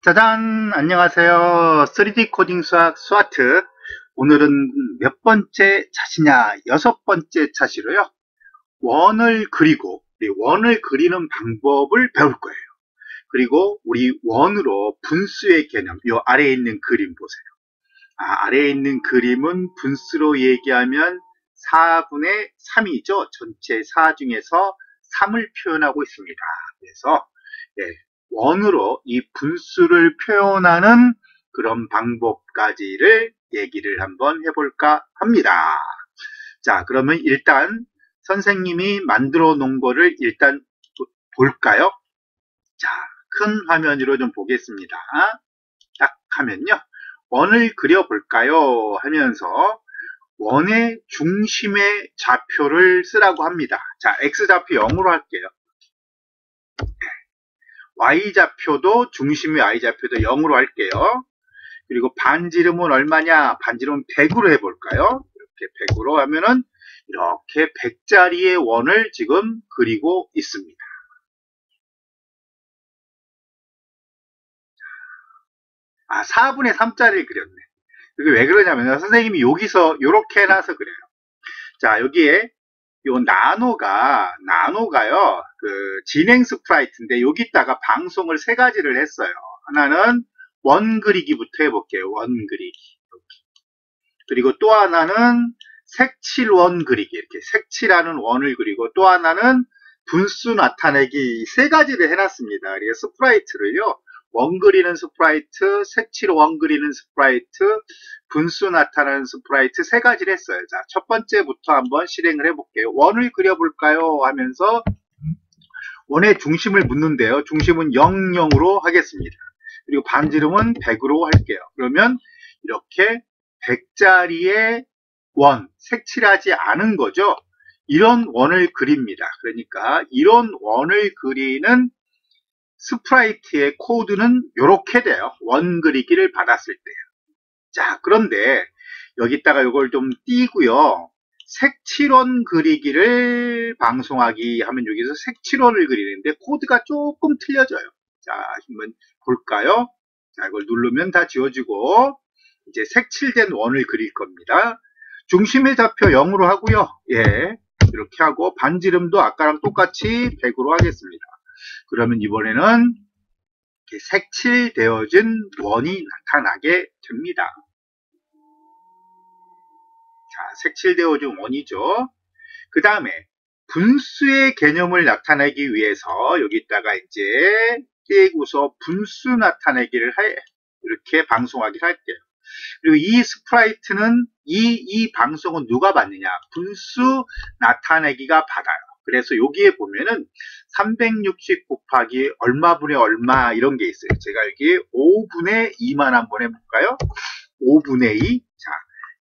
짜잔! 안녕하세요. 3D 코딩 수학 스와트. 오늘은 몇 번째 차시냐? 6번째 차시로요. 원을 그리고, 우리 원을 그리는 방법을 배울 거예요. 그리고 우리 원으로 분수의 개념, 요 아래에 있는 그림 보세요. 아래에 있는 그림은 분수로 얘기하면 4분의 3이죠. 전체 4 중에서 3을 표현하고 있습니다. 그래서 예, 원으로 이 분수를 표현하는 그런 방법까지를 얘기를 한번 해볼까 합니다. 자, 그러면 일단 선생님이 만들어 놓은 거를 일단 볼까요? 자, 큰 화면으로 좀 보겠습니다. 딱 하면요. 원을 그려볼까요? 하면서 원의 중심의 좌표를 쓰라고 합니다. 자, X좌표 0으로 할게요. Y좌표도 중심의 Y좌표도 0으로 할게요. 그리고 반지름은 얼마냐? 반지름은 100으로 해볼까요? 이렇게 100으로 하면은 이렇게 100짜리의 원을 지금 그리고 있습니다. 4분의 3짜리를 그렸네. 이게 왜 그러냐면 선생님이 여기서 이렇게 해놔서 그래요. 자, 여기에 요 나노가요, 진행 스프라이트인데, 여기다가 방송을 3가지를 했어요. 하나는 원 그리기부터 해볼게요. 원 그리기. 그리고 또 하나는 색칠 원 그리기. 이렇게 색칠하는 원을 그리고 또 하나는 분수 나타내기 3가지를 해놨습니다. 그래서 스프라이트를요, 원 그리는 스프라이트, 색칠 원 그리는 스프라이트, 분수 나타나는 스프라이트 3가지를 했어요. 자, 첫 번째부터 한번 실행을 해볼게요. 원을 그려볼까요? 하면서 원의 중심을 묻는데요. 중심은 0, 0으로 하겠습니다. 그리고 반지름은 100으로 할게요. 그러면 이렇게 100짜리의 원, 색칠하지 않은 거죠. 이런 원을 그립니다. 그러니까 이런 원을 그리는 스프라이트의 코드는 이렇게 돼요. 원 그리기를 받았을 때. 자, 그런데 여기다가 이걸 좀 띄고요. 색칠원 그리기를 방송하기 하면 여기서 색칠원을 그리는데 코드가 조금 틀려져요. 자, 한번 볼까요? 자, 이걸 누르면 다 지워지고 이제 색칠된 원을 그릴 겁니다. 중심의 좌표 0으로 하고요. 예, 이렇게 하고 반지름도 아까랑 똑같이 100으로 하겠습니다. 그러면 이번에는 색칠되어진 원이 나타나게 됩니다. 자, 색칠되어진 원이죠. 그 다음에 분수의 개념을 나타내기 위해서 여기다가 이제 띄고서 분수 나타내기를 이렇게 방송하기를 할게요. 그리고 이 스프라이트는 이 방송은 누가 받느냐? 분수 나타내기가 받아요. 그래서 여기에 보면은 360 곱하기 얼마분의 얼마 이런 게 있어요. 제가 여기 5분의 2만 한번 해볼까요? 5분의 2. 자,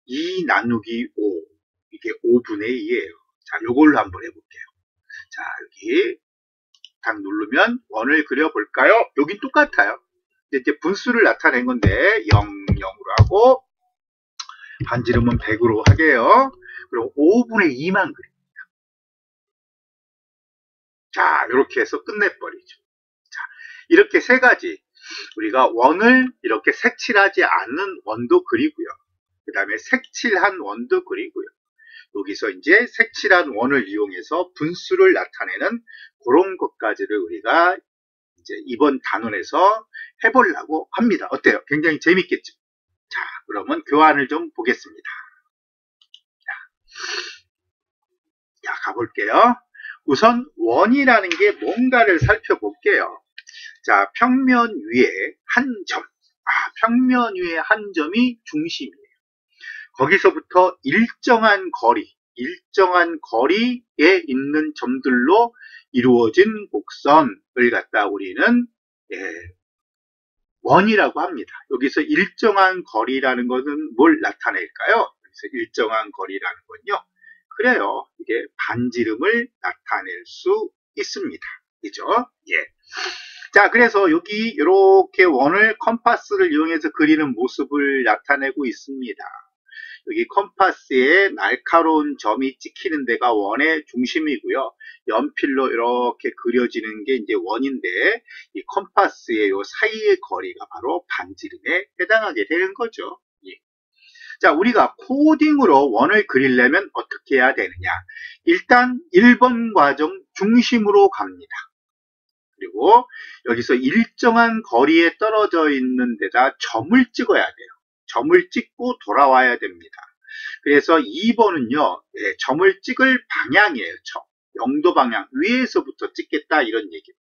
2 나누기 5. 이게 5분의 2예요. 자, 요걸로 한번 해볼게요. 자, 여기 딱 누르면 원을 그려볼까요? 여긴 똑같아요. 이제 분수를 나타낸 건데 0, 0으로 하고 반지름은 100으로 하게요. 그리고 5분의 2만 그립니다. 자, 이렇게 해서 끝내버리죠. 자, 이렇게 3가지 우리가 원을 이렇게 색칠하지 않는 원도 그리고요. 그 다음에 색칠한 원도 그리고요. 여기서 이제 색칠한 원을 이용해서 분수를 나타내는 그런 것까지를 우리가 이제 이번 단원에서 해보려고 합니다. 어때요? 굉장히 재밌겠죠? 자, 그러면 교환을 좀 보겠습니다. 자, 가볼게요. 우선 원이라는 게 뭔가를 살펴볼게요. 자, 평면 위에 한 점. 평면 위에 한 점이 중심이에요. 거기서부터 일정한 거리에 있는 점들로 이루어진 곡선을 갖다 우리는 원이라고 합니다. 여기서 일정한 거리라는 것은 뭘 나타낼까요? 여기서 일정한 거리라는 건요. 그래요. 이게 반지름을 나타낼 수 있습니다. 그죠? 예. 자, 그래서 여기 이렇게 원을 컴파스를 이용해서 그리는 모습을 나타내고 있습니다. 여기 컴파스에 날카로운 점이 찍히는 데가 원의 중심이고요. 연필로 이렇게 그려지는 게 이제 원인데, 이 컴파스의 요 사이의 거리가 바로 반지름에 해당하게 되는 거죠. 예. 자, 우리가 코딩으로 원을 그리려면 어떻게 해야 되느냐? 일단 1번 과정 중심으로 갑니다. 그리고 여기서 일정한 거리에 떨어져 있는 데다 점을 찍어야 돼요. 점을 찍고 돌아와야 됩니다. 그래서 2번은요, 점을 찍을 방향이에요. 0도 방향, 위에서부터 찍겠다 이런 얘기입니다.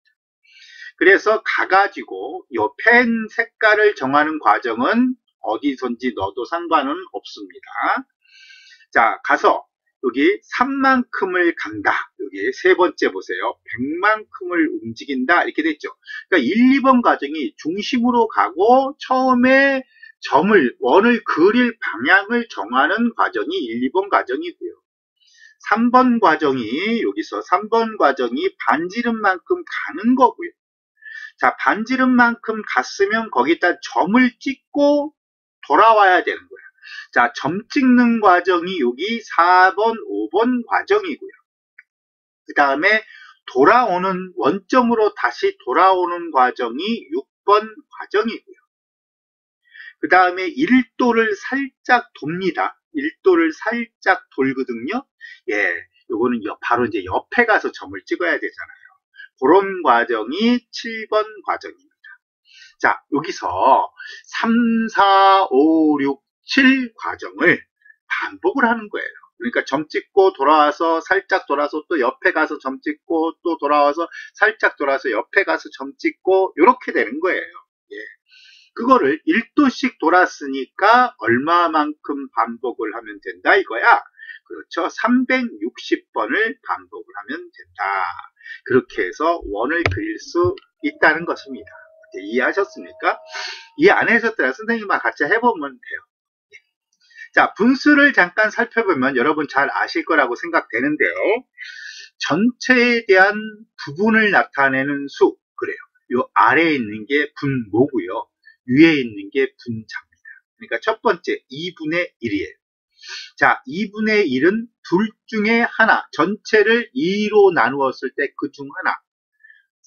그래서 가가지고 이 펜 색깔을 정하는 과정은 어디선지 넣어도 상관은 없습니다. 자, 가서 여기 3만큼을 간다. 여기 세 번째 보세요. 100만큼을 움직인다. 이렇게 됐죠. 그러니까 1, 2번 과정이 중심으로 가고 처음에 원을 그릴 방향을 정하는 과정이 1, 2번 과정이고요. 3번 과정이 여기서 3번 과정이 반지름만큼 가는 거고요. 자, 반지름만큼 갔으면 거기다 점을 찍고 돌아와야 되는 거예요. 자, 점 찍는 과정이 여기 4번, 5번 과정이고요. 그 다음에 돌아오는, 원점으로 다시 돌아오는 과정이 6번 과정이고요. 그 다음에 1도를 살짝 돕니다. 1도를 살짝 돌거든요. 예, 요거는 바로 이제 옆에 가서 점을 찍어야 되잖아요. 그런 과정이 7번 과정입니다. 자, 여기서 3, 4, 5, 6, 7 과정을 반복을 하는 거예요. 그러니까 점 찍고 돌아와서 살짝 돌아서 또 옆에 가서 점 찍고 또 돌아와서 살짝 돌아서 옆에 가서 점 찍고 이렇게 되는 거예요. 예. 그거를 1도씩 돌았으니까 얼마만큼 반복을 하면 된다 이거야. 그렇죠. 360번을 반복을 하면 된다. 그렇게 해서 원을 그릴 수 있다는 것입니다. 이해하셨습니까? 이해 안 하셨더라 선생님과 같이 해보면 돼요. 자, 분수를 잠깐 살펴보면 여러분 잘 아실 거라고 생각되는데요. 전체에 대한 부분을 나타내는 수, 그래요. 요 아래에 있는 게 분모고요. 위에 있는 게 분자입니다. 그러니까 첫 번째 2분의 1이에요. 자, 2분의 1은 둘 중에 하나, 전체를 2로 나누었을 때 그 중 하나.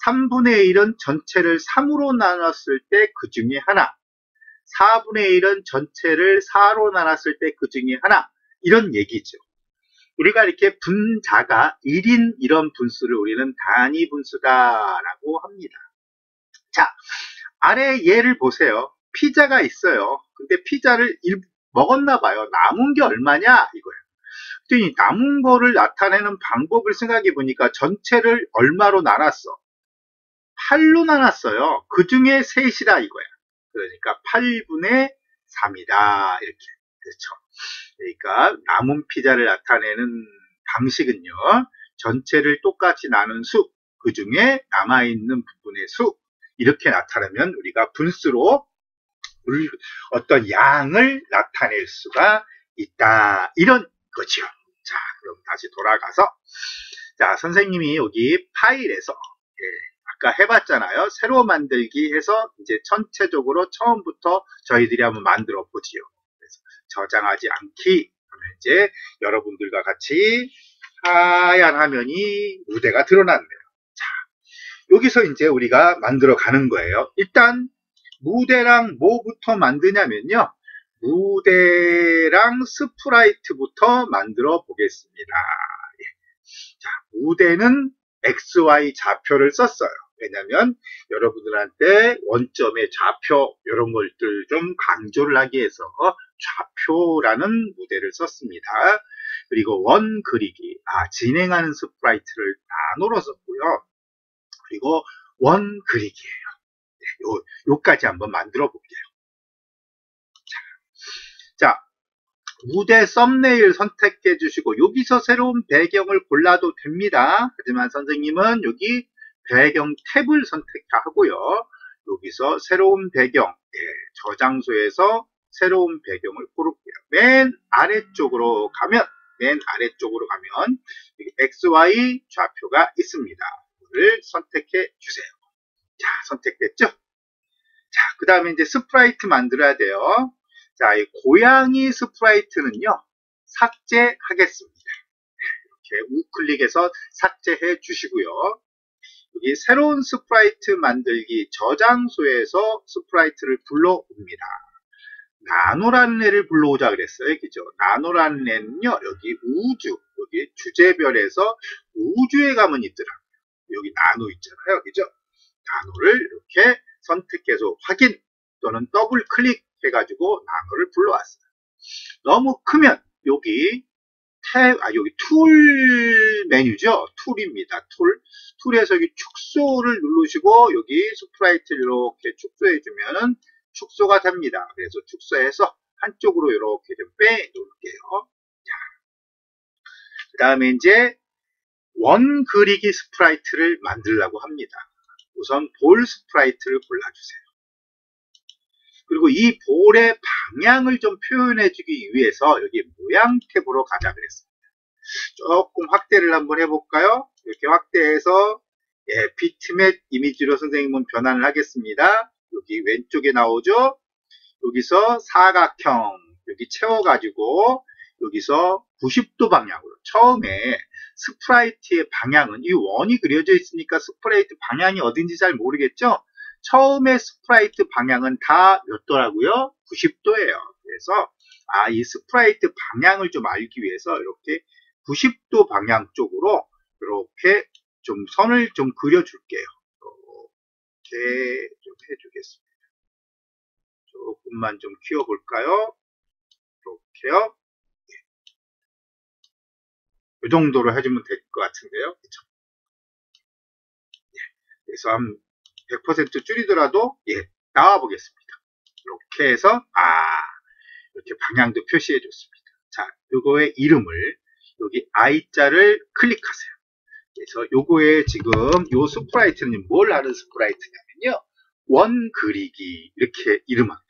3분의 1은 전체를 3으로 나눴을 때 그 중에 하나. 4분의 1은 전체를 4로 나눴을 때 그 중에 하나. 이런 얘기죠. 우리가 이렇게 분자가 1인 이런 분수를 우리는 단위 분수다라고 합니다. 자, 아래 예를 보세요. 피자가 있어요. 근데 피자를 먹었나 봐요. 남은 게 얼마냐 이거예요. 그랬더니 남은 거를 나타내는 방법을 생각해 보니까 전체를 얼마로 나눴어? 8로 나눴어요. 그 중에 3이다 이거야. 그러니까 8분의 3이다 이렇게. 그렇죠. 그러니까 남은 피자를 나타내는 방식은요. 전체를 똑같이 나눈 수, 그 중에 남아있는 부분의 수, 이렇게 나타내면 우리가 분수로 어떤 양을 나타낼 수가 있다. 이런 거죠. 자, 그럼 다시 돌아가서, 자, 선생님이 여기 파일에서, 아까 해봤잖아요. 새로 만들기 해서 이제 전체적으로 처음부터 저희들이 한번 만들어 보지요. 그래서 저장하지 않기 하면 이제 여러분들과 같이 하얀 화면이 무대가 드러났네요. 자, 여기서 이제 우리가 만들어 가는 거예요. 일단 무대랑 뭐부터 만드냐면요. 무대랑 스프라이트부터 만들어 보겠습니다. 자, 무대는 XY 좌표를 썼어요. 왜냐면 여러분들한테 원점의 좌표 이런 것들 좀 강조를 하기 위해서 좌표라는 무대를 썼습니다. 그리고 원 그리기, 진행하는 스프라이트를 나눠 썼고요. 그리고 원 그리기예요. 요까지 한번 만들어 볼게요. 자, 무대 썸네일 선택해 주시고 여기서 새로운 배경을 골라도 됩니다. 하지만 선생님은 여기 배경 탭을 선택하고요. 여기서 새로운 배경, 저장소에서 새로운 배경을 고를게요. 맨 아래쪽으로 가면 여기 XY 좌표가 있습니다. 이거를 선택해 주세요. 자, 선택됐죠? 자, 그 다음에 이제 스프라이트 만들어야 돼요. 자, 이 고양이 스프라이트는요, 삭제하겠습니다. 이렇게 우클릭해서 삭제해 주시고요. 여기 새로운 스프라이트 만들기 저장소에서 스프라이트를 불러옵니다. 나노라는 애를 불러오자 그랬어요. 그죠? 나노라는 애는요, 여기 우주, 여기 주제별에서 우주에 가면 있더라고요. 여기 나노 있잖아요. 그죠? 나노를 이렇게 선택해서 확인 또는 더블 클릭 해가지고 나노를 불러왔어요. 너무 크면 여기 여기 툴 메뉴죠. 툴입니다. 툴에서 여기 축소를 누르시고 여기 스프라이트를 이렇게 축소해주면 축소가 됩니다. 그래서 축소해서 한쪽으로 이렇게 좀 빼놓을게요. 그 다음에 이제 원 그리기 스프라이트를 만들려고 합니다. 우선 볼 스프라이트를 골라주세요. 그리고 이 볼의 방향을 좀 표현해주기 위해서 여기 모양 탭으로 가자 그랬습니다. 조금 확대를 한번 해볼까요? 이렇게 확대해서 비트맵 이미지로 선생님은 변환을 하겠습니다. 여기 왼쪽에 나오죠? 여기서 사각형 여기 채워가지고 여기서 90도 방향으로 처음에 스프라이트의 방향은 이 원이 그려져 있으니까 스프라이트 방향이 어딘지 잘 모르겠죠? 처음에 스프라이트 방향은 다 몇 도라고요? 90도예요. 그래서 이 스프라이트 방향을 좀 알기 위해서 이렇게 90도 방향 쪽으로 이렇게 좀 선을 좀 그려줄게요. 이렇게 좀 해주겠습니다. 조금만 좀 키워볼까요? 이렇게요. 이 정도로 해주면 될 것 같은데요. 그쵸? 그래서 한 100% 줄이더라도 나와 보겠습니다. 이렇게 해서 이렇게 방향도 표시해 줬습니다. 자, 요거의 이름을 여기 I자를 클릭하세요. 그래서 요거에 지금 요 스프라이트는 뭘 하는 스프라이트냐면요. 원 그리기 이렇게 이름할게요.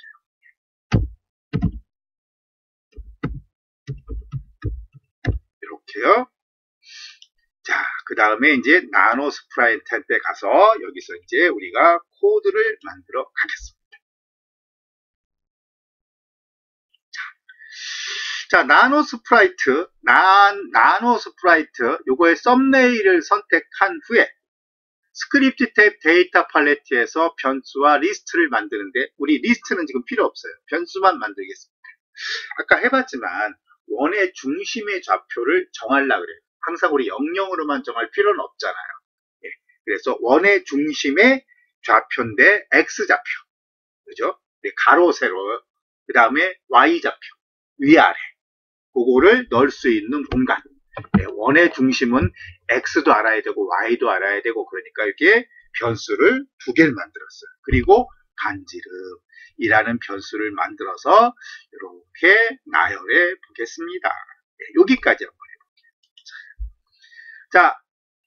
이렇게요. 자, 그 다음에 이제 나노 스프라이트한테 가서 여기서 이제 우리가 코드를 만들어 가겠습니다. 자, 나노 스프라이트, 요거의 썸네일을 선택한 후에 스크립트 탭 데이터 팔레트에서 변수와 리스트를 만드는데 우리 리스트는 지금 필요 없어요. 변수만 만들겠습니다. 아까 해봤지만 원의 중심의 좌표를 정하려고 그래요. 항상 우리 0,0으로만 정할 필요는 없잖아요. 그래서 원의 중심의 좌표인데 X좌표, 그죠? 가로, 세로, 그 다음에 Y좌표, 위아래. 그거를 넣을 수 있는 공간. 원의 중심은 X도 알아야 되고 Y도 알아야 되고 그러니까 이렇게 변수를 두 개를 만들었어요. 그리고 반지름이라는 변수를 만들어서 이렇게 나열해 보겠습니다. 여기까지 한번 해볼게요. 자,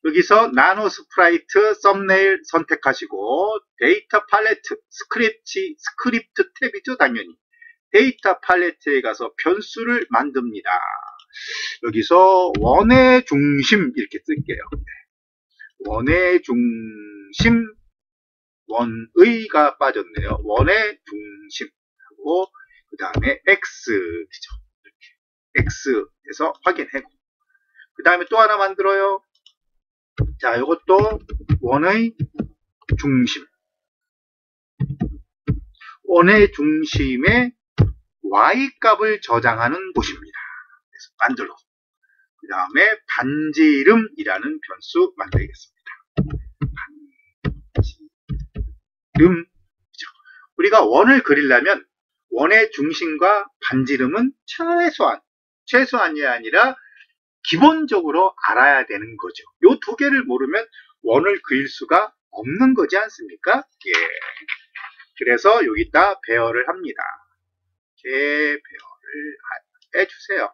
여기서 나노 스프라이트 썸네일 선택하시고 데이터 팔레트 스크립트 탭이죠. 당연히 데이터 팔레트에 가서 변수를 만듭니다. 여기서 원의 중심 이렇게 쓸게요. 원의 중심, 원의가 빠졌네요. 원의 중심하고 그 다음에 X, 그죠? 이렇게 X에서 확인하고 그 다음에 또 하나 만들어요. 자, 이것도 원의 중심, 원의 중심의 Y값을 저장하는 곳입니다. 그래서 만들어. 그 다음에 반지름이라는 변수 만들겠습니다. 반지름. 우리가 원을 그리려면 원의 중심과 반지름은 최소한이 아니라 기본적으로 알아야 되는 거죠. 이 두 개를 모르면 원을 그릴 수가 없는 거지 않습니까? 그래서 여기다 배열을 합니다. 이렇게 배열을 해주세요.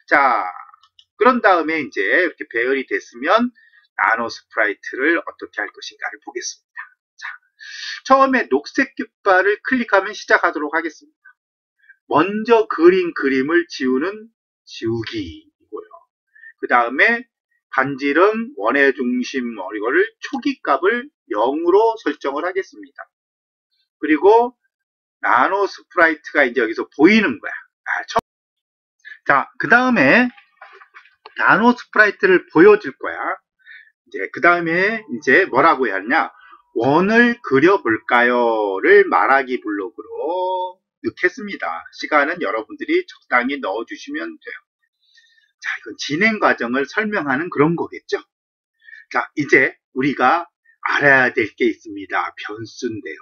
자, 그런 다음에 이제 이렇게 배열이 됐으면 나노 스프라이트를 어떻게 할 것인가를 보겠습니다. 자, 처음에 녹색 깃발을 클릭하면 시작하도록 하겠습니다. 먼저 그린 그림을 지우기이고요. 그 다음에 반지름, 원의 중심, 이거를 초기값을 0으로 설정을 하겠습니다. 그리고 나노 스프라이트가 이제 여기서 보이는 거야. 자, 그 다음에 나노 스프라이트를 보여줄 거야. 이제 그 다음에 이제 뭐라고 해야 하냐? 원을 그려볼까요?를 말하기 블록으로 넣겠습니다. 시간은 여러분들이 적당히 넣어주시면 돼요. 자, 이건 진행 과정을 설명하는 그런 거겠죠? 자, 이제 우리가 알아야 될 게 있습니다. 변수인데요.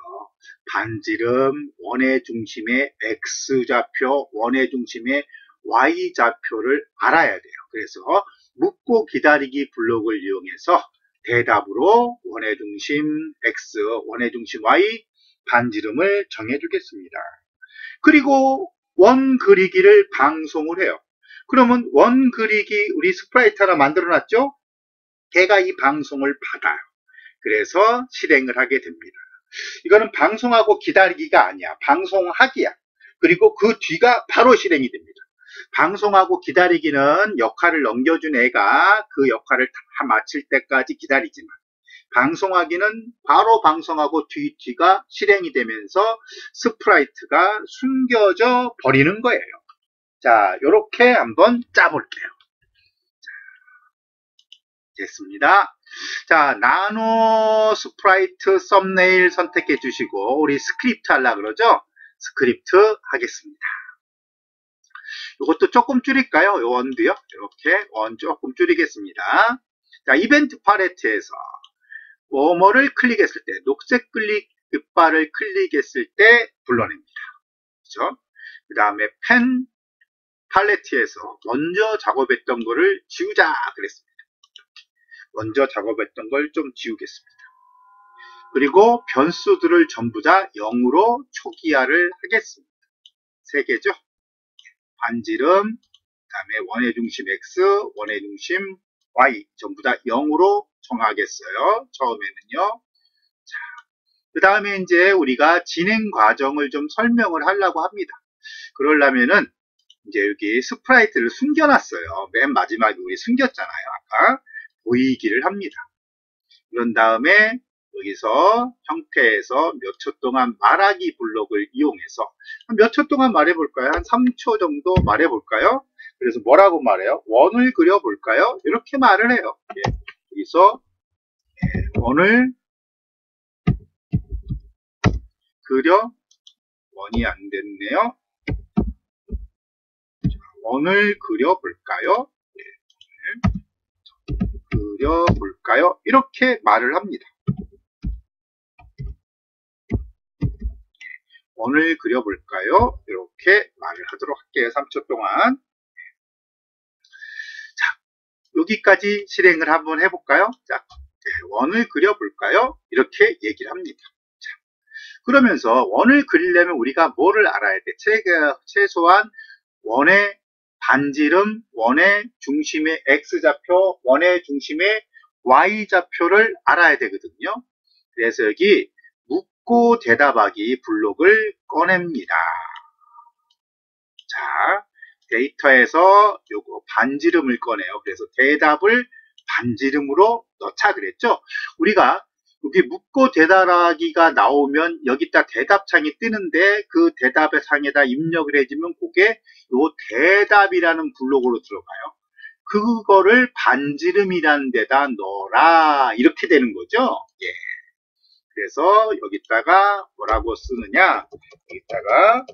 반지름, 원의 중심의 X좌표, 원의 중심의 Y좌표를 알아야 돼요. 그래서 묻고 기다리기 블록을 이용해서 대답으로 원의 중심 X, 원의 중심 Y, 반지름을 정해주겠습니다. 그리고 원 그리기를 방송을 해요. 그러면 원 그리기 우리 스프라이트 하나 만들어놨죠? 걔가 이 방송을 받아요. 그래서 실행을 하게 됩니다. 이거는 방송하고 기다리기가 아니야. 방송하기야. 그리고 그 뒤가 바로 실행이 됩니다. 방송하고 기다리기는 역할을 넘겨준 애가 그 역할을 다 마칠 때까지 기다리지만, 방송하기는 바로 방송하고 뒤가 실행이 되면서 스프라이트가 숨겨져 버리는 거예요. 자, 요렇게 한번 짜볼게요. 됐습니다. 자, 나노 스프라이트 썸네일 선택해 주시고 우리 스크립트 하려고 그러죠? 스크립트 하겠습니다. 이것도 조금 줄일까요? 요 원도요. 이렇게 원 조금 줄이겠습니다. 자, 이벤트 팔레트에서 뭐뭐를 클릭했을 때, 녹색 클릭 깃발을 클릭했을 때 불러냅니다. 그렇죠? 그 다음에 펜 팔레트에서 먼저 작업했던 거를 지우자 그랬습니다. 먼저 작업했던 걸 좀 지우겠습니다. 그리고 변수들을 전부 다 0으로 초기화를 하겠습니다. 3개죠. 반지름, 그 다음에 원의 중심 X, 원의 중심 Y 전부 다 0으로 정하겠어요. 처음에는요. 자, 그 다음에 이제 우리가 진행 과정을 좀 설명을 하려고 합니다. 그러려면은 이제 여기 스프라이트를 숨겨놨어요. 맨 마지막에 우리 숨겼잖아요. 아까 보이기를 합니다. 그런 다음에 여기서 형태에서 몇 초 동안 말하기 블록을 이용해서 몇 초 동안 말해볼까요? 한 3초 정도 말해볼까요? 그래서 뭐라고 말해요? 원을 그려볼까요? 이렇게 말을 해요. 예, 여기서 원을 그려, 원이 안 됐네요. 원을 그려볼까요? 예, 그려볼까요? 이렇게 말을 합니다. 원을 그려볼까요? 이렇게 말을 하도록 할게요. 3초 동안. 자, 여기까지 실행을 한번 해볼까요? 자, 원을 그려볼까요? 이렇게 얘기를 합니다. 자, 그러면서 원을 그리려면 우리가 뭐를 알아야 돼? 최소한 원의 반지름, 원의 중심의 X좌표, 원의 중심의 Y좌표를 알아야 되거든요. 그래서 여기 묻고 대답하기 블록을 꺼냅니다. 자, 데이터에서 요거 반지름을 꺼내요. 그래서 대답을 반지름으로 넣자 그랬죠. 우리가 여기 묻고 대답하기가 나오면 여기다 대답창이 뜨는데 그 대답의 상에다 입력을 해주면 그게 요 대답이라는 블록으로 들어가요. 그거를 반지름이라는 데다 넣어라 이렇게 되는 거죠. 예. 그래서 여기다가 뭐라고 쓰느냐, 여기다가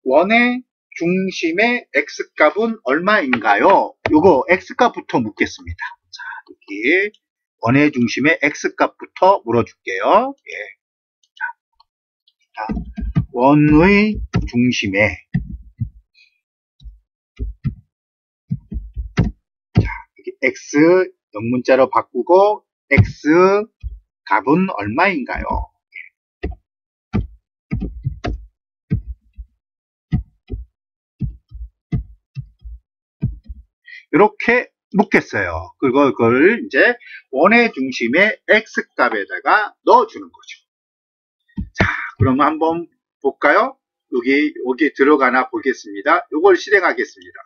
원의 중심의 X값은 얼마인가요? 요거 X값부터 묻겠습니다. 자, 여기 원의 중심의 X값부터 물어줄게요. 예. 자, 원의 중심의 자, 여기 X 영문자로 바꾸고 X 값은 얼마인가요? 이렇게 묻겠어요. 그리고 그걸 이제 원의 중심의 X값에다가 넣어주는 거죠. 자, 그러면 한번 볼까요? 여기 들어가나 보겠습니다. 이걸 실행하겠습니다.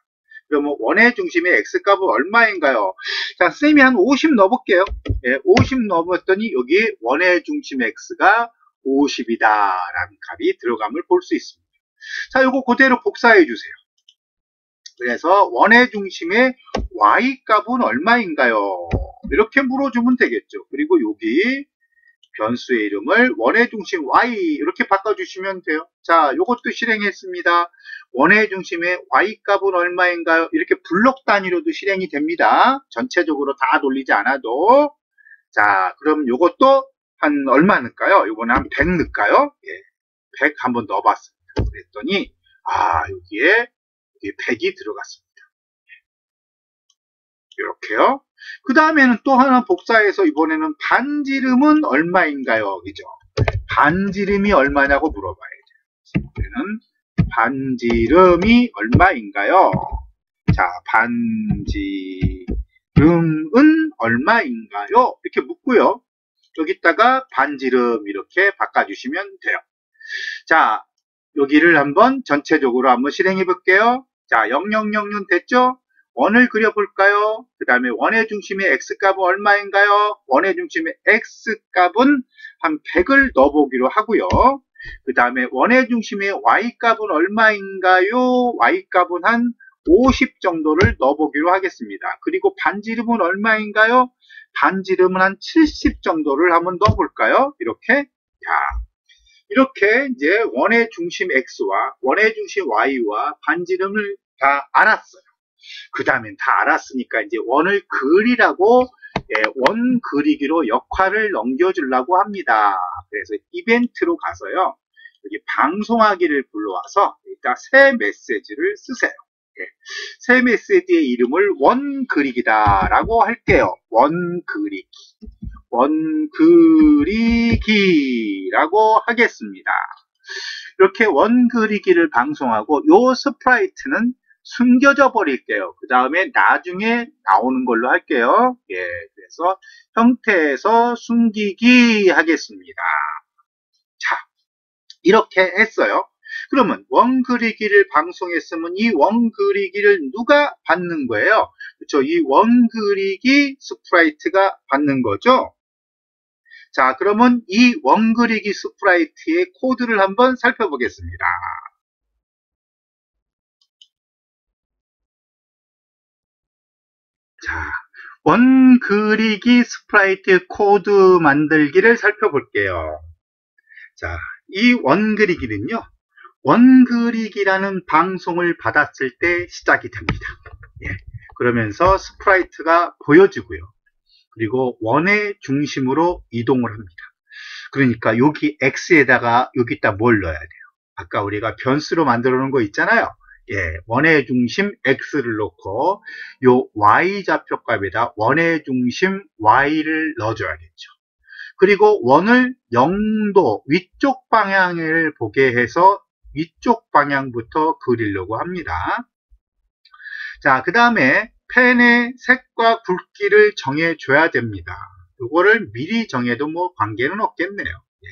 그러면 원의 중심의 X값은 얼마인가요? 자, 쌤이 한 50 넣어볼게요. 예, 50 넣었더니 여기 원의 중심 X가 50이다 라는 값이 들어감을 볼 수 있습니다. 자, 요거 그대로 복사해 주세요. 그래서 원의 중심의 y 값은 얼마인가요? 이렇게 물어주면 되겠죠. 그리고 여기 변수의 이름을 원의 중심 y 이렇게 바꿔주시면 돼요. 자, 요것도 실행했습니다. 원의 중심의 y 값은 얼마인가요? 이렇게 블록 단위로도 실행이 됩니다. 전체적으로 다 돌리지 않아도. 자, 그럼 요것도 한 얼마 넣을까요? 요거는 한 100 넣을까요? 예, 100 한번 넣어봤습니다. 그랬더니 여기에 100이 들어갔습니다. 이렇게요. 그 다음에는 또 하나 복사해서 이번에는 반지름은 얼마인가요? 그죠? 반지름이 얼마냐고 물어봐야죠. 이번에는 반지름이 얼마인가요? 자, 반지름은 얼마인가요? 이렇게 묻고요. 여기다가 반지름 이렇게 바꿔주시면 돼요. 자, 여기를 한번 전체적으로 한번 실행해 볼게요. 자, 0000 됐죠? 원을 그려볼까요? 그 다음에 원의 중심의 x값은 얼마인가요? 원의 중심의 x값은 한 100을 넣어보기로 하고요. 그 다음에 원의 중심의 y값은 얼마인가요? y값은 한 50 정도를 넣어보기로 하겠습니다. 그리고 반지름은 얼마인가요? 반지름은 한 70 정도를 한번 넣어볼까요? 이렇게. 자, 이렇게 이제 원의 중심 x와 원의 중심 y와 반지름을 다 알았어요. 그 다음엔 다 알았으니까 이제 원을 그리라고 원 그리기로 역할을 넘겨주려고 합니다. 그래서 이벤트로 가서요. 여기 방송하기를 불러와서 일단 새 메시지를 쓰세요. 새 메시지의 이름을 원 그리기다라고 할게요. 원 그리기. 원 그리기라고 하겠습니다. 이렇게 원 그리기를 방송하고 요 스프라이트는 숨겨져 버릴게요. 그 다음에 나중에 나오는 걸로 할게요. 예, 그래서 형태에서 숨기기 하겠습니다. 자, 이렇게 했어요. 그러면 원 그리기를 방송했으면 이 원 그리기를 누가 받는 거예요? 그렇죠? 이 원 그리기 스프라이트가 받는 거죠. 자, 그러면 이 원 그리기 스프라이트의 코드를 한번 살펴보겠습니다. 자, 원 그리기 스프라이트 코드 만들기를 살펴볼게요. 자, 이 원 그리기는요, 원 그리기라는 방송을 받았을 때 시작이 됩니다. 예, 그러면서 스프라이트가 보여지고요. 그리고 원의 중심으로 이동을 합니다. 그러니까 여기 X에다가 여기다 뭘 넣어야 돼요? 아까 우리가 변수로 만들어 놓은 거 있잖아요. 예, 원의 중심 X를 놓고 요 Y 좌표값에다 원의 중심 Y를 넣어줘야겠죠. 그리고 원을 0도 위쪽 방향을 보게 해서 위쪽 방향부터 그리려고 합니다. 자, 그 다음에 펜의 색과 굵기를 정해줘야 됩니다. 이거를 미리 정해도 뭐 관계는 없겠네요. 예.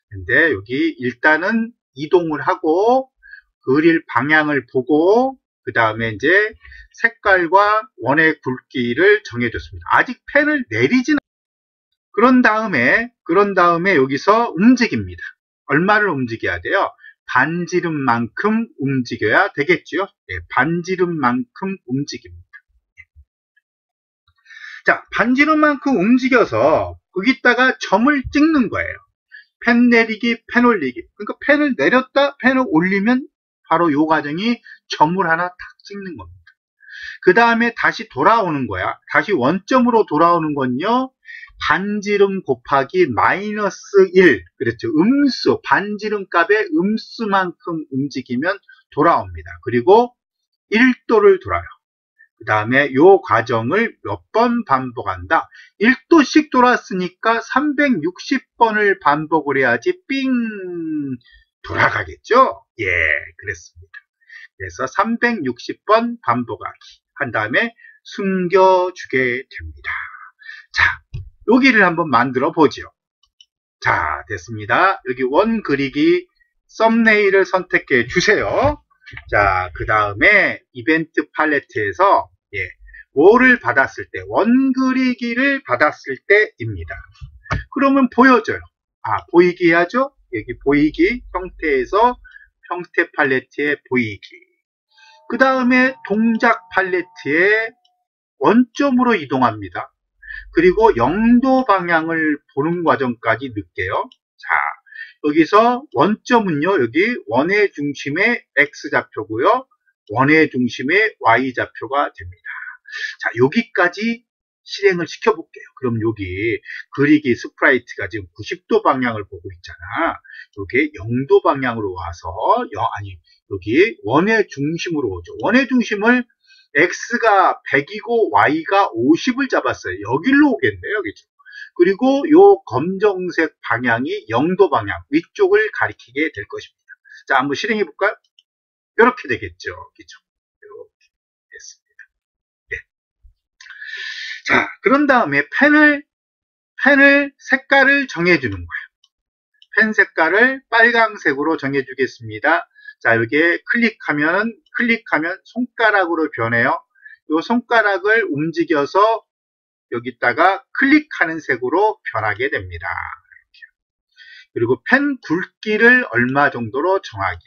근데 여기 일단은 이동을 하고 그릴 방향을 보고 그 다음에 이제 색깔과 원의 굵기를 정해줬습니다. 아직 펜을 내리지는 그런 다음에 여기서 움직입니다. 얼마를 움직여야 돼요? 반지름만큼 움직여야 되겠죠. 예, 반지름만큼 움직입니다. 자, 반지름만큼 움직여서 거기다가 점을 찍는 거예요. 펜 내리기, 펜 올리기. 그러니까 펜을 내렸다, 펜을 올리면 바로 요 과정이 점을 하나 탁 찍는 겁니다. 그 다음에 다시 돌아오는 거야. 다시 원점으로 돌아오는 건요. 반지름 곱하기 마이너스 1. 그렇죠. 음수, 반지름 값의 음수만큼 움직이면 돌아옵니다. 그리고 1도를 돌아요. 그 다음에 요 과정을 몇 번 반복한다. 1도씩 돌았으니까 360번을 반복을 해야지 삥 돌아가겠죠. 예, 그랬습니다. 그래서 360번 반복하기 한 다음에 숨겨주게 됩니다. 자, 여기를 한번 만들어 보죠. 자, 됐습니다. 여기 원 그리기 썸네일을 선택해 주세요. 자, 그 다음에 이벤트 팔레트에서 뭐를 받았을 때, 원 그리기를 받았을 때입니다. 그러면 보여줘요. 보이기 해야죠. 여기 보이기 형태에서 형태 팔레트의 보이기. 그 다음에 동작 팔레트의 원점으로 이동합니다. 그리고 0도 방향을 보는 과정까지 넣을게요. 자, 여기서 원점은요, 여기 원의 중심의 X좌표고요. 원의 중심의 Y좌표가 됩니다. 자, 여기까지 실행을 시켜볼게요. 그럼 여기 그리기 스프라이트가 지금 90도 방향을 보고 있잖아. 여기에 0도 방향으로 와서, 여기 원의 중심으로 오죠. 원의 중심을 X가 100이고 Y가 50을 잡았어요. 여기로 오겠네요. 여기죠. 그리고 요 검정색 방향이 0도 방향, 위쪽을 가리키게 될 것입니다. 자, 한번 실행해 볼까요? 이렇게 되겠죠. 그죠? 이렇게 됐습니다. 네. 자, 그런 다음에 펜을 색깔을 정해주는 거예요. 펜 색깔을 빨강색으로 정해주겠습니다. 자, 여기에 클릭하면 손가락으로 변해요. 이 손가락을 움직여서 여기다가 클릭하는 색으로 변하게 됩니다. 이렇게. 그리고 펜 굵기를 얼마 정도로 정하기.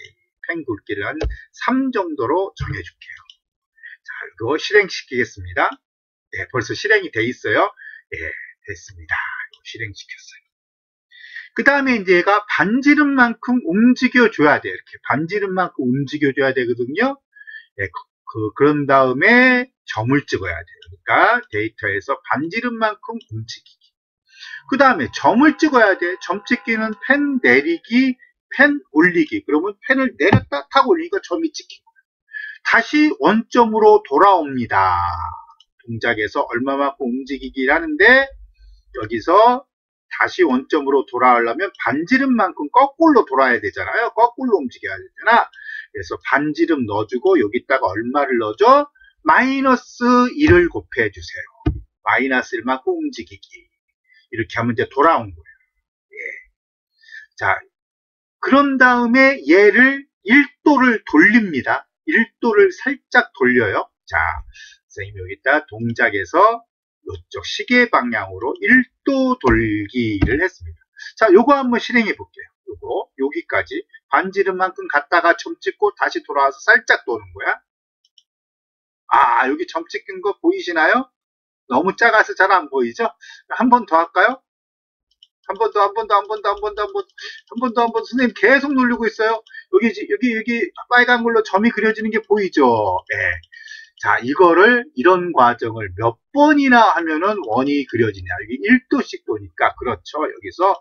펜 굵기를 한 3 정도로 정해줄게요. 자, 이거 실행시키겠습니다. 네, 벌써 실행이 돼 있어요. 네, 됐습니다. 실행시켰어요. 그 다음에 이제 얘가 반지름만큼 움직여줘야 돼요. 이렇게 반지름만큼 움직여줘야 되거든요. 네, 그런 다음에 점을 찍어야 돼요. 그러니까 데이터에서 반지름만큼 움직이기. 그 다음에 점을 찍어야 돼. 점 찍기는 펜 내리기, 펜 올리기. 그러면 펜을 내렸다 타고 올리니까 점이 찍힌 거예요. 다시 원점으로 돌아옵니다. 동작에서 얼마만큼 움직이기를 하는데 여기서 다시 원점으로 돌아오려면 반지름만큼 거꾸로 돌아야 되잖아요. 거꾸로 움직여야 되잖아. 그래서 반지름 넣어주고 여기다가 얼마를 넣어줘? 마이너스 1을 곱해주세요. 마이너스 1만큼 움직이기. 이렇게 하면 이제 돌아온 거예요. 예. 자, 그런 다음에 얘를 1도를 돌립니다. 1도를 살짝 돌려요. 자, 선생님이 여기다 동작에서 이쪽 시계 방향으로 1도 돌기를 했습니다. 자, 요거 한번 실행해 볼게요. 요거 여기까지 반지름만큼 갔다가 점 찍고 다시 돌아와서 살짝 도는 거야. 여기 점 찍힌 거 보이시나요? 너무 작아서 잘 안 보이죠? 한 번 더 할까요? 한 번 더 선생님 계속 누르고 있어요. 여기 빨간 걸로 점이 그려지는 게 보이죠? 네. 자, 이런 과정을 몇 번이나 하면은 원이 그려지냐. 여기 1도씩 도니까, 그렇죠. 여기서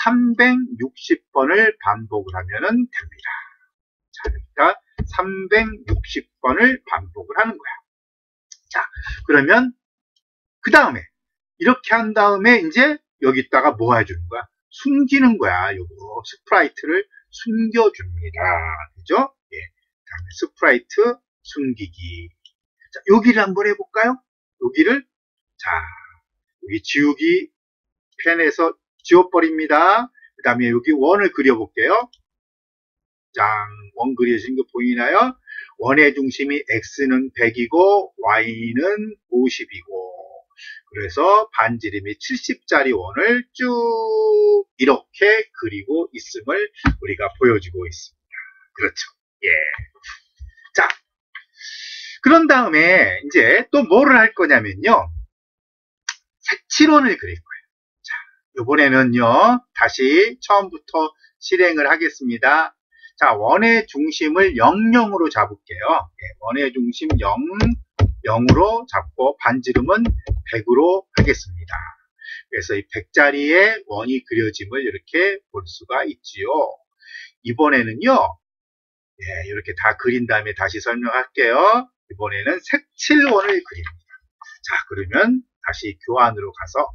360번을 반복을 하면은 됩니다. 자, 그러니까 360번을 반복을 하는 거야. 자, 그러면, 그 다음에, 이렇게 한 다음에, 이제, 여기다가 뭐 해주는 거야? 숨기는 거야. 요거, 스프라이트를 숨겨줍니다. 그죠? 예. 다음에 스프라이트 숨기기. 자, 여기를 한번 해볼까요? 여기를, 자, 여기 지우기 펜에서 지워버립니다. 그 다음에 여기 원을 그려볼게요. 짠, 원 그려진 거 보이나요? 원의 중심이 X는 100이고, Y는 50이고, 그래서 반지름이 70짜리 원을 쭉 이렇게 그리고 있음을 우리가 보여주고 있습니다. 그렇죠. 예. 자, 그런 다음에 이제 또 뭐를 할 거냐면요. 색칠원을 그릴 거예요. 자, 이번에는요. 다시 처음부터 실행을 하겠습니다. 자, 원의 중심을 00으로 잡을게요. 네, 원의 중심 0으로 잡고 반지름은 100으로 하겠습니다. 그래서 이 100짜리의 원이 그려짐을 이렇게 볼 수가 있지요. 이번에는요. 네, 이렇게 다 그린 다음에 다시 설명할게요. 이번에는 색칠원을 그립니다. 자, 그러면 다시 교환으로 가서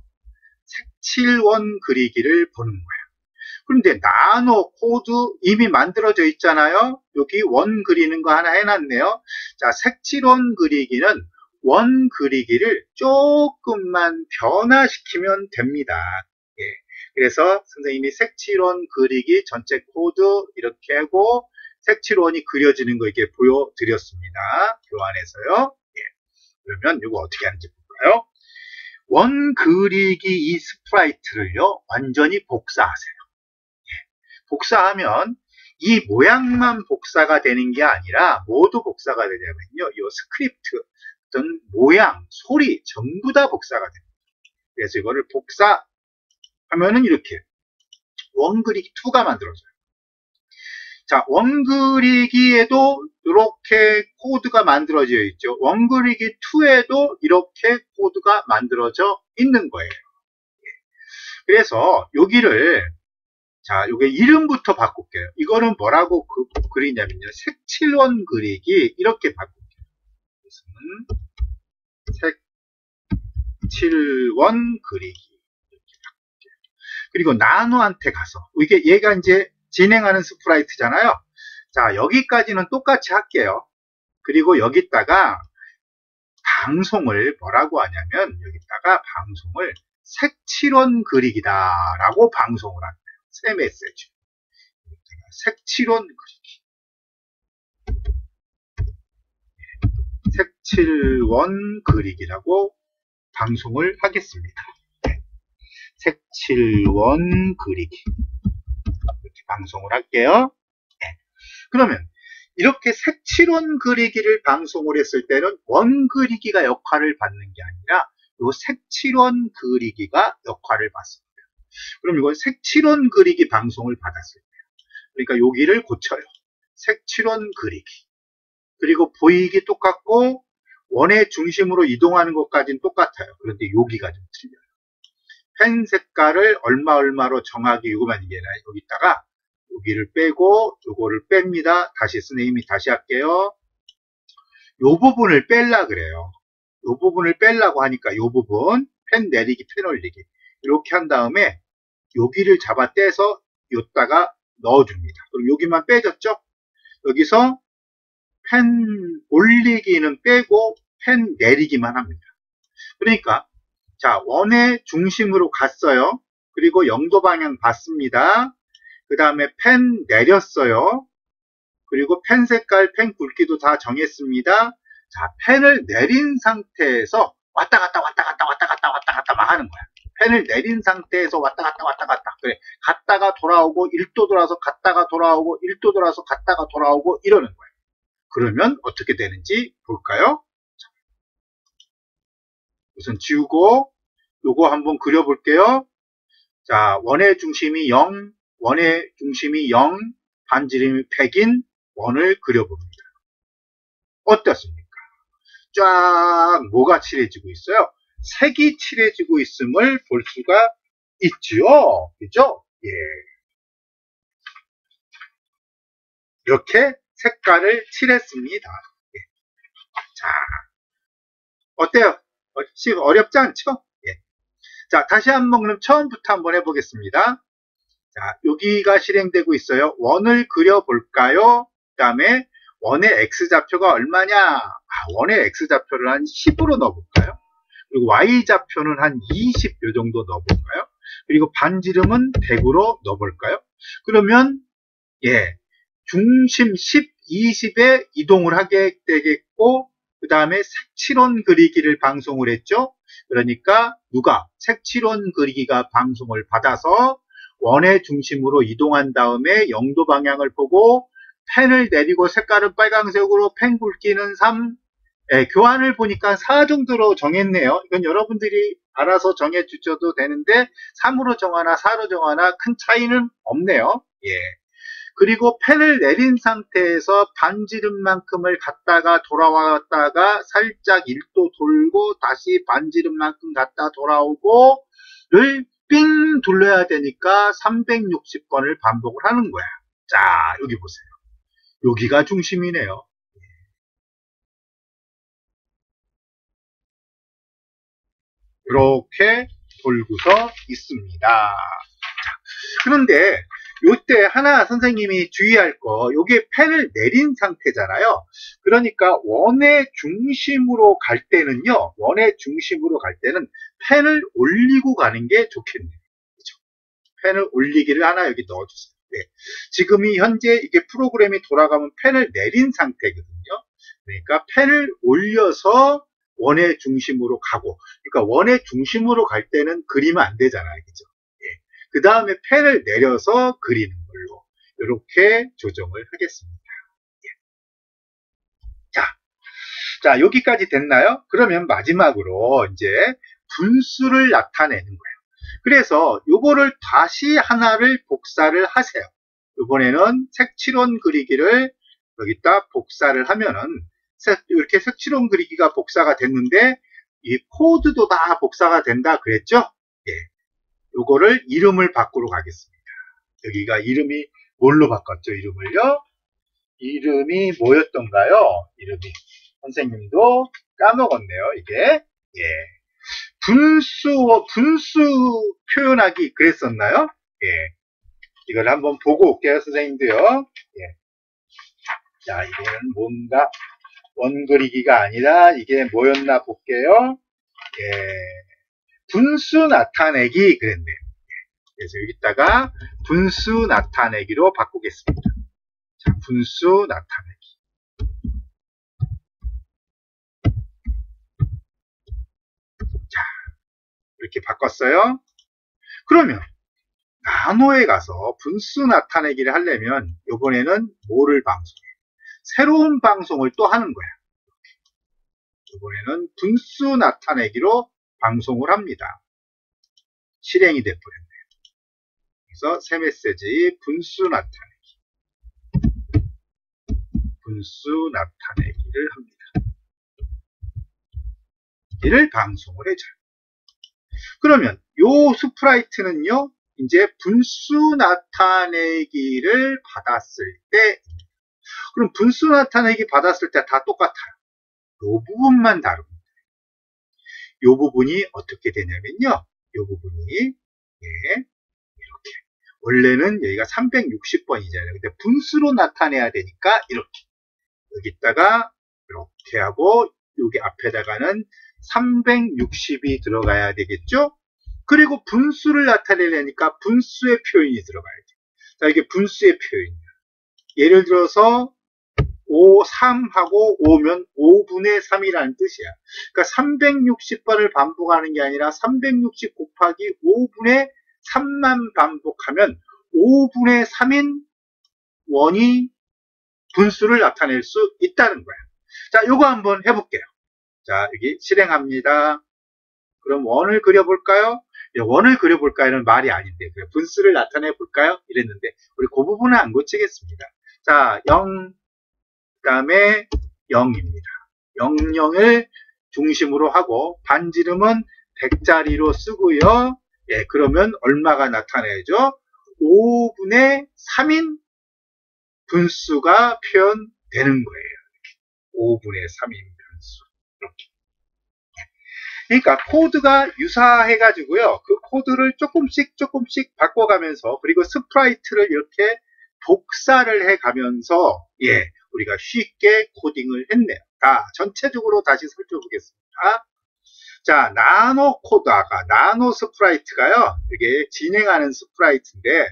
색칠원 그리기를 보는 거예요. 그런데 나노 코드 이미 만들어져 있잖아요. 여기 원 그리는 거 하나 해놨네요. 자, 색칠원 그리기는 원 그리기를 조금만 변화시키면 됩니다. 예. 그래서 선생님이 색칠원 그리기 전체 코드 이렇게 하고 색칠원이 그려지는 거 이렇게 보여드렸습니다. 교환해서요. 예. 그러면 이거 어떻게 하는지 볼까요? 원 그리기 이 스프라이트를요, 완전히 복사하세요. 복사하면 이 모양만 복사가 되는 게 아니라 모두 복사가 되냐면요. 이 스크립트, 어떤 모양, 소리 전부 다 복사가 됩니다. 그래서 이거를 복사하면은 이렇게 원그리기 2가 만들어져요. 자, 원그리기에도 이렇게 코드가 만들어져 있죠. 원그리기 2에도 이렇게 코드가 만들어져 있는 거예요. 그래서 여기를 자, 요게 이름부터 바꿀게요. 이거는 뭐라고 그리냐면요. 색칠원 그리기 이렇게 바꿀게요. 색칠원 그리기 이렇게 바꿀게요. 그리고 나노한테 가서 얘가 이제 진행하는 스프라이트잖아요. 자, 여기까지는 똑같이 할게요. 그리고 여기다가 방송을 뭐라고 하냐면 여기다가 방송을 색칠원 그리기다 라고 방송을 합니다. 새 메시지. 색칠원 그리기. 색칠원 그리기라고 방송을 하겠습니다. 색칠원 그리기. 이렇게 방송을 할게요. 그러면 이렇게 색칠원 그리기를 방송을 했을 때는 원 그리기가 역할을 받는 게 아니라 이 색칠원 그리기가 역할을 받습니다. 그럼 이건 색칠원 그리기 방송을 받았을 때 그러니까 여기를 고쳐요. 색칠원 그리기. 그리고 보이기 똑같고 원의 중심으로 이동하는 것까지는 똑같아요. 그런데 여기가 좀 틀려요. 펜 색깔을 얼마로 정하기 이거만 이게 아니라 여기다가 여기를 빼고 요거를 뺍니다. 다시 선생님이 다시 할게요. 요 부분을 뺄라 그래요. 요 부분을 빼려고 하니까 요 부분 펜 내리기 펜 올리기 이렇게 한 다음에 여기를 잡아 떼서 여기다가 넣어줍니다. 그럼 여기만 빼졌죠? 여기서 펜 올리기는 빼고 펜 내리기만 합니다. 그러니까 자, 원의 중심으로 갔어요. 그리고 영도 방향 봤습니다. 그 다음에 펜 내렸어요. 그리고 펜 색깔, 펜 굵기도 다 정했습니다. 자, 펜을 내린 상태에서 왔다 갔다 막 하는 거야. 펜을 내린 상태에서 왔다 갔다. 그래. 갔다가 돌아오고 1도 돌아서 갔다가 돌아오고 1도 돌아서 갔다가 돌아오고 이러는 거예요. 그러면 어떻게 되는지 볼까요? 우선 지우고 요거 한번 그려볼게요. 자, 원의 중심이 0, 원의 중심이 0, 반지름이 100인 원을 그려봅니다. 어떻습니까? 쫙 뭐가 칠해지고 있어요? 색이 칠해지고 있음을 볼 수가 있죠. 그죠? 예. 이렇게 색깔을 칠했습니다. 예. 자, 어때요? 어렵지 않죠? 예. 자, 다시 한번 그럼 처음부터 한번 해보겠습니다. 자, 여기가 실행되고 있어요. 원을 그려볼까요? 그 다음에 원의 x좌표가 얼마냐? 원의 x좌표를 한 10으로 넣어볼까요? 그리고 y좌표는 한 20 요 정도 넣어볼까요? 그리고 반지름은 100으로 넣어볼까요? 그러면 예, 중심 10, 20에 이동을 하게 되겠고 그 다음에 색칠원 그리기를 방송을 했죠. 그러니까 누가? 색칠원 그리기가 방송을 받아서 원의 중심으로 이동한 다음에 영도 방향을 보고 펜을 내리고 색깔은 빨간색으로 펜 굵기는 3, 예, 교환을 보니까 4 정도로 정했네요. 이건 여러분들이 알아서 정해 주셔도 되는데 3으로 정하나 4로 정하나 큰 차이는 없네요. 예. 그리고 펜을 내린 상태에서 반지름만큼을 갔다가 돌아왔다가 살짝 1도 돌고 다시 반지름만큼 갔다 돌아오고 를 삥 둘러야 되니까 360번을 반복을 하는 거야. 자, 여기 보세요. 여기가 중심이네요. 이렇게 돌고서 있습니다. 자, 그런데 요때 하나 선생님이 주의할 거, 요게 펜을 내린 상태잖아요. 그러니까 원의 중심으로 갈 때는요, 원의 중심으로 갈 때는 펜을 올리고 가는 게 좋겠네요. 그렇죠? 펜을 올리기를 하나 여기 넣어주세요. 네. 지금이 현재 이게 프로그램이 돌아가면 펜을 내린 상태거든요. 그러니까 펜을 올려서 원의 중심으로 가고, 그러니까 원의 중심으로 갈 때는 그리면 안 되잖아요. 그죠? 예. 그 다음에 펜을 내려서 그리는 걸로. 이렇게 조정을 하겠습니다. 자, 여기까지 됐나요? 그러면 마지막으로 이제 분수를 나타내는 거예요. 그래서 요거를 다시 하나를 복사를 하세요. 이번에는 색칠원 그리기를 여기다 복사를 하면은 이렇게 색칠원 그리기가 복사가 됐는데 이 코드도 다 복사가 된다 그랬죠? 예. 요거를 이름을 바꾸러 가겠습니다. 여기가 이름이 뭘로 바꿨죠? 이름을요? 이름이 뭐였던가요? 이름이 선생님도 까먹었네요. 이게 예. 분수 표현하기 그랬었나요? 예. 이걸 한번 보고 올게요, 선생님도요. 예. 자, 이거는 뭔가 원그리기가 아니라 이게 뭐였나 볼게요. 예. 분수 나타내기 그랬네요. 그래서 여기다가 분수 나타내기로 바꾸겠습니다. 자, 분수 나타내기. 자, 이렇게 바꿨어요. 그러면 나노에 가서 분수 나타내기를 하려면 이번에는 뭐를 방송해요? 새로운 방송을 또 하는 거야. 이번에는 분수 나타내기로 방송을 합니다. 실행이 돼버렸네요. 그래서 새 메시지 분수 나타내기. 분수 나타내기를 합니다. 이를 방송을 해줘요. 그러면 요 스프라이트는요, 이제 분수 나타내기를 받았을 때, 그럼 분수 나타내기 받았을 때 다 똑같아요. 요 부분만 다릅니다. 요 부분이 어떻게 되냐면요, 요 부분이, 예, 이렇게. 원래는 여기가 360번이잖아요. 근데 분수로 나타내야 되니까 이렇게. 여기다가 이렇게 하고, 여기 앞에다가는 360이 들어가야 되겠죠? 그리고 분수를 나타내려니까 분수의 표현이 들어가야죠. 자, 이게 분수의 표현이에요. 예를 들어서 3하고 5면 5분의 3이라는 뜻이야. 그러니까 360번을 반복하는 게 아니라 360 곱하기 5분의 3만 반복하면 5분의 3인 원이 분수를 나타낼 수 있다는 거야. 자, 요거 한번 해볼게요. 자, 여기 실행합니다. 그럼 원을 그려볼까요? 원을 그려볼까요는 말이 아닌데 분수를 나타내 볼까요? 이랬는데 우리 그 부분은 안 고치겠습니다. 자, 0, 그 다음에 0입니다. 00을 중심으로 하고 반지름은 100짜리로 쓰고요. 예, 그러면 얼마가 나타나야죠? 5분의 3인 분수가 표현되는 거예요. 5분의 3인 분수. 이렇게. 그러니까 코드가 유사해가지고요. 그 코드를 조금씩 바꿔가면서 그리고 스프라이트를 이렇게 복사를 해가면서 예, 우리가 쉽게 코딩을 했네요. 자, 전체적으로 다시 살펴보겠습니다. 자, 나노 코드가 나노 스프라이트가요. 이게 진행하는 스프라이트인데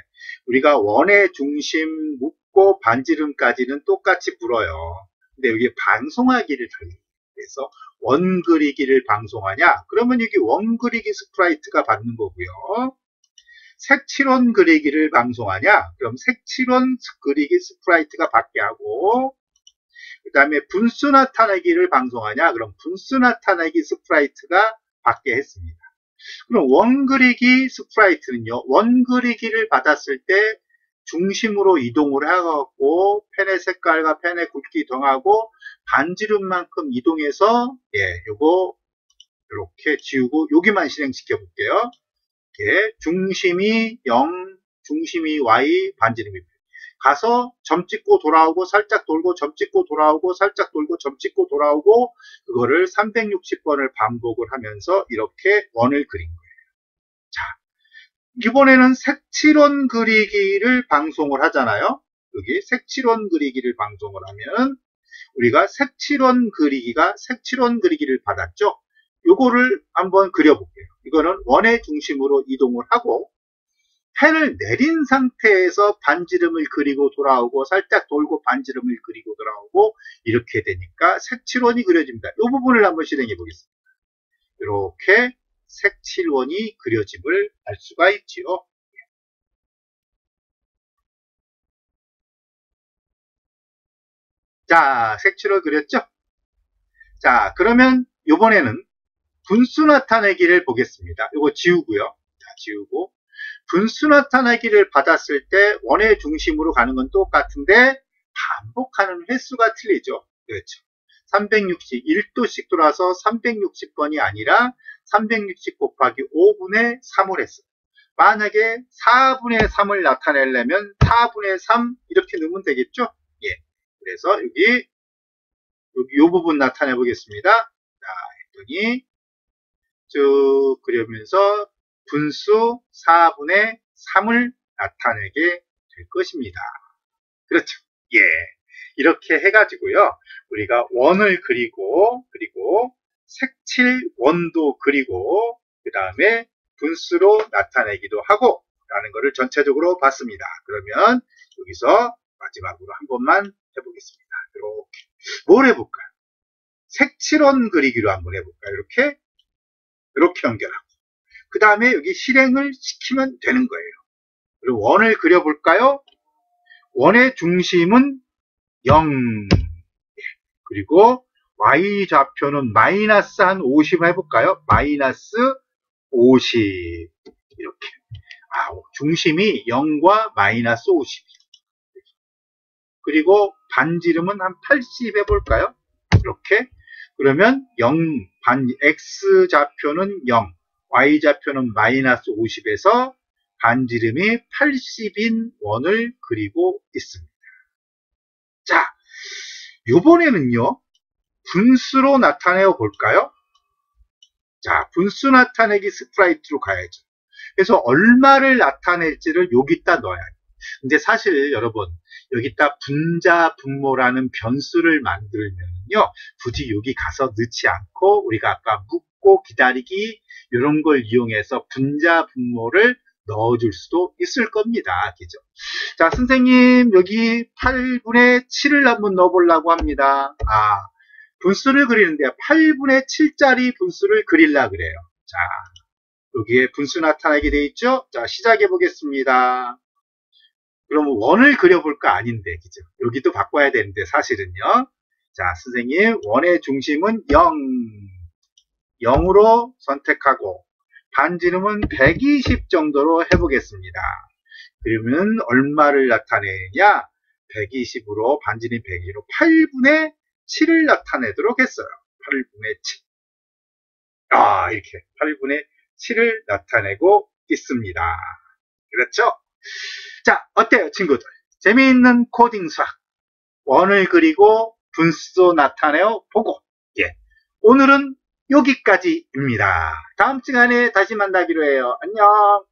우리가 원의 중심 묶고 반지름까지는 똑같이 불어요. 근데 여기 방송하기를 달리 그래서 원그리기를 방송하냐? 그러면 여기 원그리기 스프라이트가 받는 거고요. 색칠원 그리기를 방송하냐? 그럼 색칠원 그리기 스프라이트가 받게 하고 그 다음에 분수 나타내기를 방송하냐? 그럼 분수 나타내기 스프라이트가 받게 했습니다. 그럼 원그리기 스프라이트는요. 원그리기를 받았을 때 중심으로 이동을 해갖고 펜의 색깔과 펜의 굵기 정하고 반지름만큼 이동해서 요거 이렇게 지우고 여기만 실행시켜 볼게요. 중심이 0, 중심이 Y, 반지름이 가서 점 찍고 돌아오고 살짝 돌고 점 찍고 돌아오고 살짝 돌고 점 찍고 돌아오고 그거를 360번을 반복을 하면서 이렇게 원을 그린 거예요. 자, 이번에는 색칠원 그리기를 방송을 하잖아요. 여기 색칠원 그리기를 방송을 하면 우리가 색칠원 그리기를 받았죠. 요거를 한번 그려볼게요. 이거는 원의 중심으로 이동을 하고 펜을 내린 상태에서 반지름을 그리고 돌아오고 살짝 돌고 반지름을 그리고 돌아오고 이렇게 되니까 색칠원이 그려집니다. 이 부분을 한번 실행해 보겠습니다. 이렇게 색칠원이 그려짐을 알 수가 있지요. 자, 색칠을 그렸죠? 자, 그러면 이번에는 분수 나타내기를 보겠습니다. 이거 지우고요. 자, 지우고. 분수 나타내기를 받았을 때 원의 중심으로 가는 건 똑같은데 반복하는 횟수가 틀리죠. 그렇죠. 360, 1도씩 돌아서 360번이 아니라 360 곱하기 5분의 3을 했어요. 만약에 4분의 3을 나타내려면 4분의 3 이렇게 넣으면 되겠죠? 예. 그래서 여기 이 부분 나타내 보겠습니다. 자, 했더니 쭉 그려면서 분수 4분의 3을 나타내게 될 것입니다. 그렇죠. 예. 이렇게 해가지고요. 우리가 원을 그리고 색칠 원도 그리고 그 다음에 분수로 나타내기도 하고 라는 것을 전체적으로 봤습니다. 그러면 여기서 마지막으로 한 번만 해보겠습니다. 이렇게 뭘 해볼까요? 색칠원 그리기로 한번 해볼까요? 이렇게 연결하고 그 다음에 여기 실행을 시키면 되는 거예요. 그리고 원을 그려볼까요? 원의 중심은 0 그리고 y좌표는 마이너스 한 50 해볼까요? 마이너스 50 이렇게 중심이 0과 마이너스 50 그리고 반지름은 한 80 해볼까요? 이렇게 그러면 x좌표는 0 y좌표는 마이너스 50에서 반지름이 80인 원을 그리고 있습니다. 자, 이번에는요 분수로 나타내어 볼까요? 자, 분수 나타내기 스프라이트로 가야죠. 그래서 얼마를 나타낼지를 여기다 넣어야 해요. 근데 사실 여러분 여기다 분자 분모라는 변수를 만들면요 굳이 여기 가서 넣지 않고 우리가 아까 묻고 기다리기 이런 걸 이용해서 분자 분모를 넣어줄 수도 있을 겁니다. 그죠? 자, 선생님 여기 8분의 7을 한번 넣어보려고 합니다. 분수를 그리는데 8분의 7짜리 분수를 그리려고 그래요. 자, 여기에 분수 나타나게 돼 있죠? 자, 시작해 보겠습니다. 그러면 원을 그려볼까? 아닌데, 그죠? 여기도 바꿔야 되는데, 사실은요. 자, 선생님, 원의 중심은 0으로 선택하고, 반지름은 120 정도로 해보겠습니다. 그러면 얼마를 나타내냐? 120으로, 반지름 120으로 8분의 7을 나타내도록 했어요. 8분의 7. 이렇게 8분의 7을 나타내고 있습니다. 그렇죠? 자, 어때요, 친구들? 재미있는 코딩 수학. 원을 그리고 분수 나타내어 보고. 예. 오늘은 여기까지입니다. 다음 시간에 다시 만나기로 해요. 안녕.